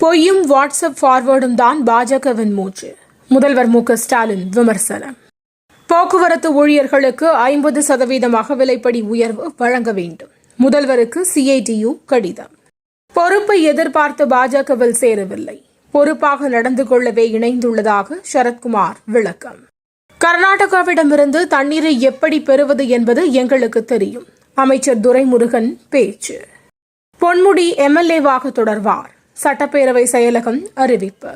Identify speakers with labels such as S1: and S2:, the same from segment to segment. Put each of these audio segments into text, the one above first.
S1: பொய்யும் வாட்ஸ்அப் ஃபார்வர்டும் தான் பாஜகவின் மூச்சு. முதல்வர் மு.க.ஸ்டாலின் விமர்சனம். போக்குவரத்து ஊழியர்களுக்கு 50% அகவிலைப்படி உயர்வு வழங்க வேண்டும். முதல்வருக்கு CITU கடிதம். பொறுப்பை எதிர்பார்த்து பாஜகவில் சேரவில்லை, பொறுப்பாக நடந்து கொள்ளவே இணைந்துள்ளதாக சரத்குமார் விளக்கம். கர்நாடகாவிடமிருந்து தண்ணீரை எப்படி பெறுவது என்பது எங்களுக்கு தெரியும். அமைச்சர் துரைமுருகன் பேச்சு. பொன்முடி MLA-வாக தொடர்வார். சட்டப்பேரவை செயலகம் அறிவிப்பு.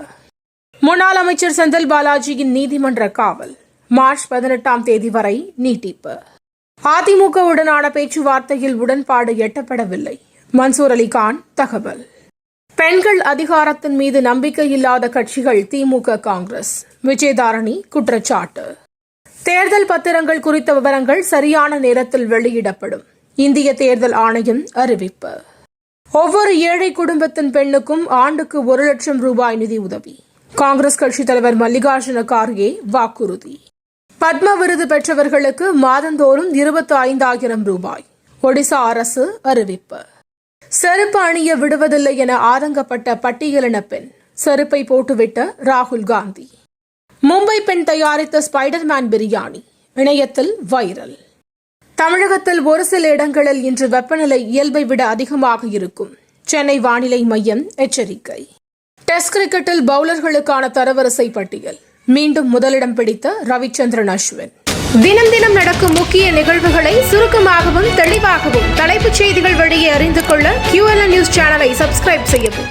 S1: முன்னாள் அமைச்சர் செந்தில் பாலாஜியின் நீதிமன்ற காவல் மார்ச் 18ஆம் தேதி வரை நீட்டிப்பு. அதிமுகவுடனான பேச்சுவார்த்தையில் உடன்பாடு எட்டப்படவில்லை. மன்சூர் அலிகான் தகவல். பெண்கள் அதிகாரத்தின் மீது நம்பிக்கையில்லாத கட்சிகள் திமுக, காங்கிரஸ். விஜயதாரணி குற்றச்சாட்டு. தேர்தல் பத்திரங்கள் குறித்த விவரங்கள் சரியான நேரத்தில் வெளியிடப்படும். இந்திய தேர்தல் ஆணையம் அறிவிப்பு. ஒவ்வொரு ஏழை குடும்பத்தின் பெண்ணுக்கும் ஆண்டுக்கு 1 லட்சம் ரூபாய் நிதி உதவி. காங்கிரஸ் கட்சித் தலைவர் மல்லிகார்ஜுன கார்கே வாக்குறுதி. பத்ம விருது பெற்றவர்களுக்கு மாதந்தோறும் 25,000 ரூபாய் ஒடிசா அரசு அறிவிப்பு. செருப்பு அணிய விடுவதில்லை என ஆதங்கப்பட்ட பட்டியலின பெண் செருப்பை போட்டுவிட்ட ராகுல் காந்தி. மும்பை பெண் தயாரித்த ஸ்பைடர்மேன் பிரியாணி இணையத்தில் வைரல். தமிழகத்தில் ஒரு சில இடங்களில் இன்று வெப்பநிலை இயல்பை விட அதிகமாக இருக்கும். சென்னை வானிலை மையம் எச்சரிக்கை. டெஸ்ட் கிரிக்கெட்டில் பவுலர்களுக்கான தரவரிசை பட்டியல். மீண்டும் முதலிடம் பிடித்த ரவிச்சந்திரன் அஸ்வின். தினம் தினம் நடக்கும் முக்கிய நிகழ்வுகளை சுருக்கமாகவும் தெளிவாகவும் தலைப்புச் செய்திகள் வழியே அறிந்து கொள்ள QLN நியூஸ் சேனலை சப்ஸ்கிரைப் செய்யவும்.